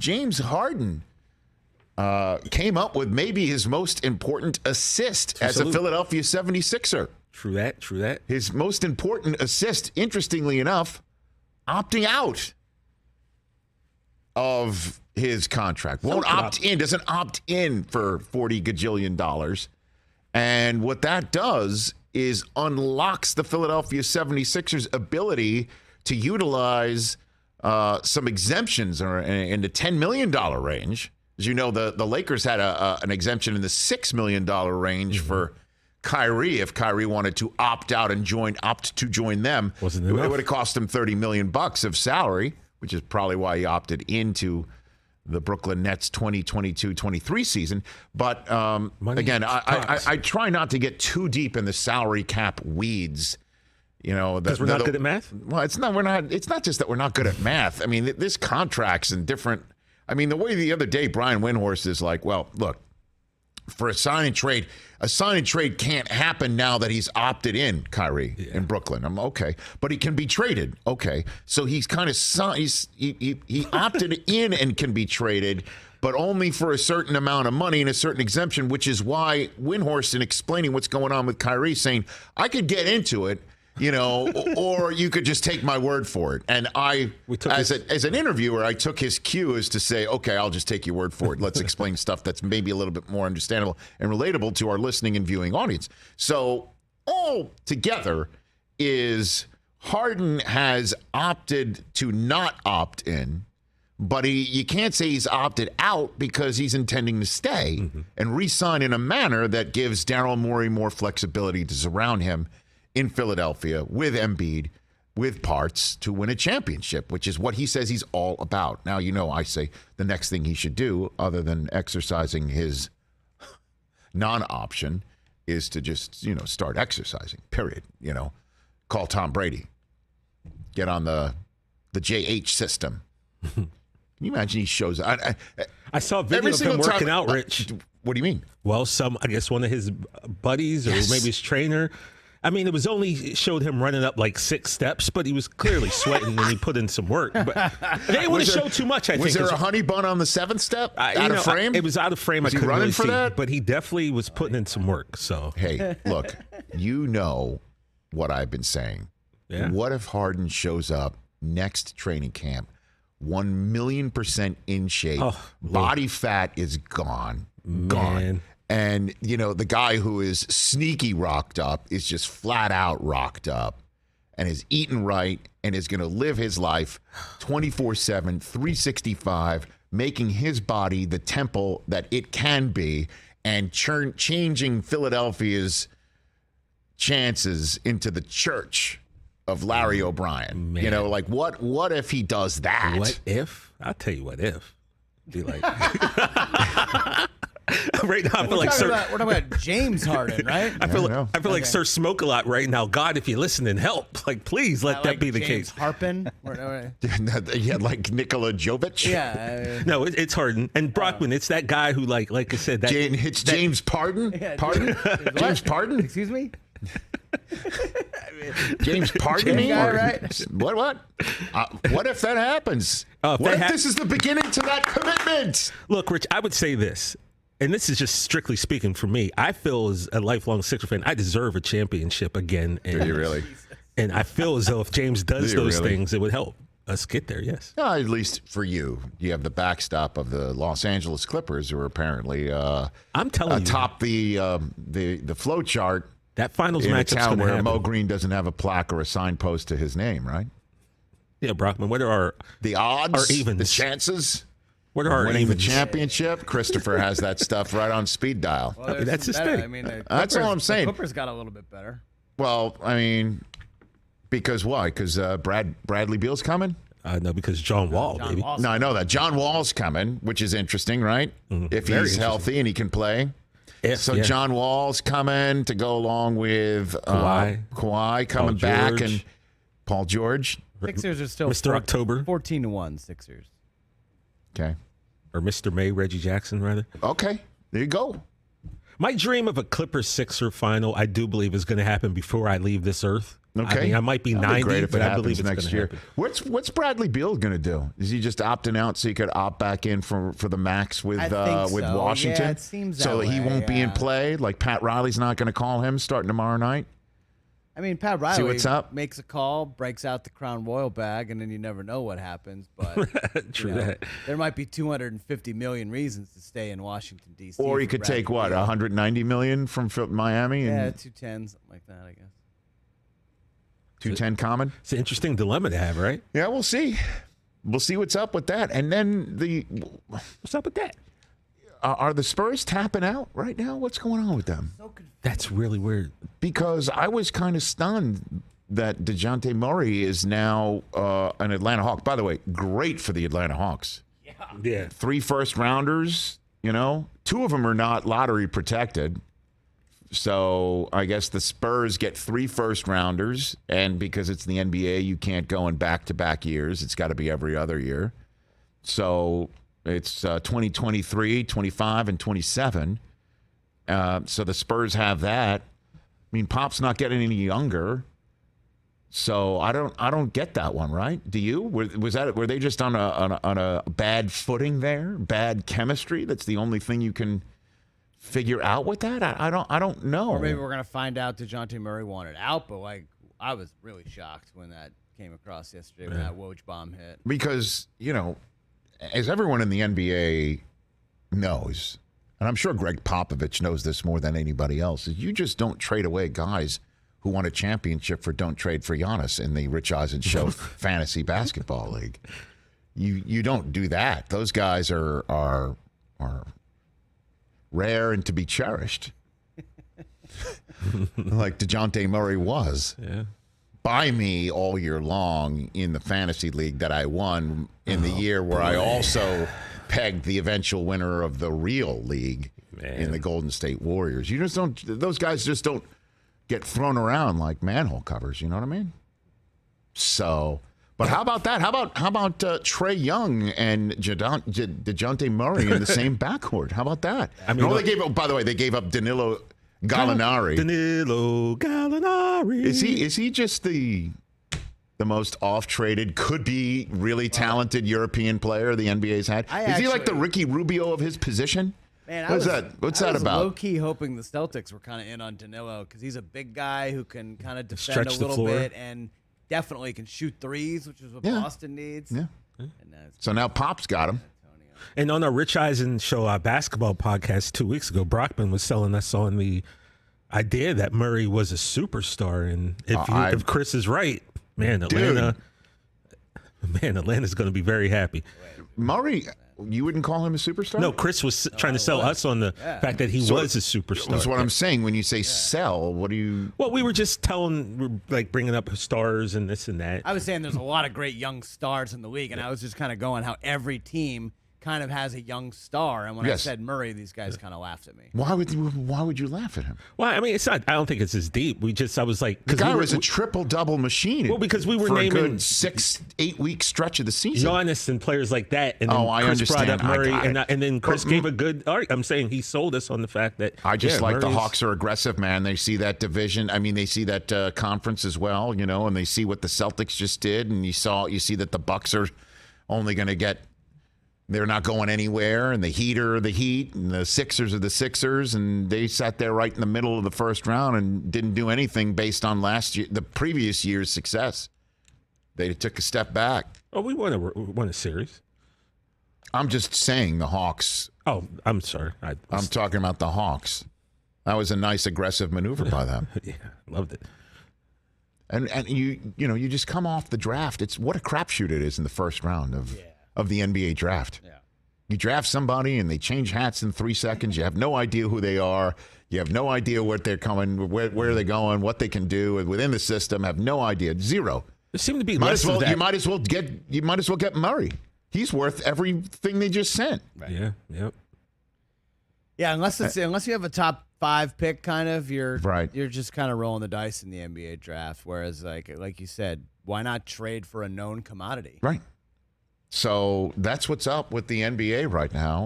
James Harden came up with maybe his most important assist as a Philadelphia 76er. True that. His most important assist, interestingly enough, opting out of his contract. Won't opt in, doesn't opt in for $40 gajillion. And what that does is unlocks the Philadelphia 76ers ability to utilize some exemptions in the $10 million range. As you know, the Lakers had an exemption in the $6 million range for Kyrie. If Kyrie wanted to opt out and opt to join them, it would have cost him $30 million of salary, which is probably why he opted into the Brooklyn Nets 2022-23 season. But again, I try not to get too deep in the salary cap weeds. You know, because we're not good at math. Well, it's not. We're not. It's not just that we're not good at math. I mean, this contracts and different. I mean, the way the other day Brian Windhorst is like, well, look, for a sign and trade can't happen now that he's opted in, Kyrie, in Brooklyn. I'm okay, but he can be traded. Okay, so he's kind of he opted in and can be traded, but only for a certain amount of money and a certain exemption, which is why Windhorst, in explaining what's going on with Kyrie, saying I could get into it, you know, or you could just take my word for it. And as an interviewer, I took his cue as to say, okay, I'll just take your word for it. Let's explain stuff that's maybe a little bit more understandable and relatable to our listening and viewing audience. So all together is Harden has opted to not opt in, but you can't say he's opted out because he's intending to stay and re-sign in a manner that gives Daryl Morey more flexibility to surround him in Philadelphia with Embiid, with parts to win a championship, which is what he says he's all about. Now, you know, I say the next thing he should do, other than exercising his non-option, is to just, you know, start exercising, period. You know, call Tom Brady. Get on the JH system. Can you imagine he shows up? I saw a video of him working out, Rich. What do you mean? Well, I guess one of his buddies or maybe his trainer. I mean, it was only showed him running up like 6 steps, but he was clearly sweating and he put in some work. But they didn't want to show too much, I think. Was there a honey bun on the 7th step? Out of frame? It was out of frame. Was he running for that? But he definitely was putting in some work. So hey, look, you know what I've been saying. Yeah. What if Harden shows up next training camp, 1,000,000% in shape, body fat is gone. And, you know, the guy who is sneaky rocked up is just flat out rocked up and is eating right and is going to live his life 24/7, 365, making his body the temple that it can be and changing Philadelphia's chances into the church of Larry O'Brien. Man. You know, like what if he does that? What if? I'll tell you what if. Be like... Right now, I feel like we're talking about James Harden, right? I feel like Sir Smoke-a-Lot right now. God, if you listen and help, like please let that be the case. Harpen, yeah, like Nikola Jovic. Yeah, no, it's Harden and Brockman. It's that guy who, like I said, James Pardon. Yeah, Pardon? James Pardon. Excuse me. James Pardon me? Right? What? What if that happens? What if this is the beginning to that commitment? Look, Rich, I would say this. And this is just strictly speaking for me. I feel as a lifelong Sixers fan, I deserve a championship again. And, do you really? And I feel as though if James does those things, it would help us get there, yes. At least for you. You have the backstop of the Los Angeles Clippers, who are apparently I'm telling you, atop the flow chart. That finals in matchup a town where Mo Green doesn't have a plaque or a signpost to his name, right? Yeah, Brockman, what are the odds, our evens? The chances? What are winning the championship? Christopher has that stuff right on speed dial. Well, that's his thing. I mean, that's all I'm saying. The Clippers got a little bit better. Well, I mean, because why? Because Bradley Beal's coming? No, because John Wall, baby. No, I know that. John Wall's coming, which is interesting, right? Mm-hmm. If he's healthy and he can play. John Wall's coming to go along with Kawhi coming back and Paul George. Sixers are still Mr. October 14-1 Sixers. Okay. Or Mr. May, Reggie Jackson, rather. Okay. There you go. My dream of a Clippers-Sixer final, I do believe, is going to happen before I leave this earth. Okay, I mean, I might be That'd 90, great if but it I believe happens it's next gonna year. happen. What's Bradley Beal going to do? Is he just opting out so he could opt back in for the max with I think with so. Washington? Yeah, it seems so that he way, won't be in yeah. play. Like Pat Riley's not going to call him starting tomorrow night. I mean, Pat Riley what's up? makes a call, breaks out the Crown Royal bag, and then you never know what happens. But True you know, that. there might be 250 million reasons to stay in Washington, D.C. Or he for could Bradley take what, Beal. 190 million from Miami Yeah, and 210, something like that, I guess. 210 common. It's an interesting dilemma to have, right? Yeah, we'll see. We'll see what's up with that. And then What's up with that? are the Spurs tapping out right now? What's going on with them? That's really weird. Because I was kind of stunned that DeJounte Murray is now an Atlanta Hawk. By the way, great for the Atlanta Hawks. Yeah. 3 first-rounders, 2 of them are not lottery protected. So I guess the Spurs get 3 first-rounders, and because it's the NBA, you can't go in back-to-back years. It's got to be every other year. So it's 2023, 25, and 27. So the Spurs have that. I mean, Pop's not getting any younger. So I don't get that one, right? Do you? Were they just on a bad footing there? Bad chemistry? That's the only thing you can figure out with that? I don't know. Or maybe we're gonna find out DeJounte Murray wanted out, but I was really shocked when that came across yesterday when that Woj bomb hit. Because, as everyone in the NBA knows, and I'm sure Greg Popovich knows this more than anybody else, is you just don't trade away guys who won a championship for don't trade for Giannis in the Rich Eisen Show Fantasy Basketball League. You don't do that. Those guys are rare and to be cherished. Like DeJounte Murray was. Yeah. By me all year long in the fantasy league that I won in the year where I also pegged the eventual winner of the real league in the Golden State Warriors. You just don't; those guys just don't get thrown around like manhole covers. You know what I mean? So, but how about that? How about Trey Young and DeJounte Murray in the same backcourt? How about that? I mean, they gave up. By the way, they gave up Danilo Gallinari. Danilo Gallinari. Is he just the most off-traded, could be really talented European player the NBA's had? Is he like the Ricky Rubio of his position? Man, What's that about? Low-key hoping the Celtics were kind of in on Danilo because he's a big guy who can kind of defend Stretch a the little floor. bit and definitely can shoot threes, which is what Boston needs. Yeah. And that's So now Pop's got him. And on our Rich Eisen Show, our basketball podcast 2 weeks ago, Brockman was selling us on the idea that Murray was a superstar. And if Chris is right, man, Atlanta's going to be very happy. Murray, you wouldn't call him a superstar? No, Chris was trying to sell us on the fact that he was a superstar. That's what I'm saying. When you say sell, what do you... Well, we were just bringing up stars and this and that. I was saying there's a lot of great young stars in the league, and I was just kind of going how every team kind of has a young star. And when I said Murray, these guys kind of laughed at me. Why would you laugh at him? Well, I mean, it's not. I don't think it's as deep. I was like, the guy was a triple-double machine. Well, because we were for naming a good 6-8 week stretch of the season. Giannis and players like that. And then I Chris understand. brought up Murray, I got it. and then Chris gave a good. I'm saying he sold us on the fact that I just like the Murray's- Hawks are aggressive, man. They see that division. I mean, they see that conference as well, and they see what the Celtics just did, and you see that the Bucks are only going to get. They're not going anywhere, and the Heat are the Heat, and the Sixers are the Sixers, and they sat there right in the middle of the first round and didn't do anything based on the previous year's success. They took a step back. Oh, we won a series. I'm just saying the Hawks. Oh, I'm sorry. I'm talking about the Hawks. That was a nice aggressive maneuver by them. Yeah, loved it. And you just come off the draft. It's what a crapshoot it is in the first round of the NBA draft. Yeah. You draft somebody and they change hats in 3 seconds. You have no idea who they are. You have no idea what they're coming, where they're going, what they can do within the system. Have no idea. Zero. There seemed to be You might as well get Murray. He's worth everything they just sent. Right. Yeah. Yep. Yeah, unless you have a top 5 pick, kind of, you're just kind of rolling the dice in the NBA draft. Whereas, like you said, why not trade for a known commodity? Right. So that's what's up with the NBA right now.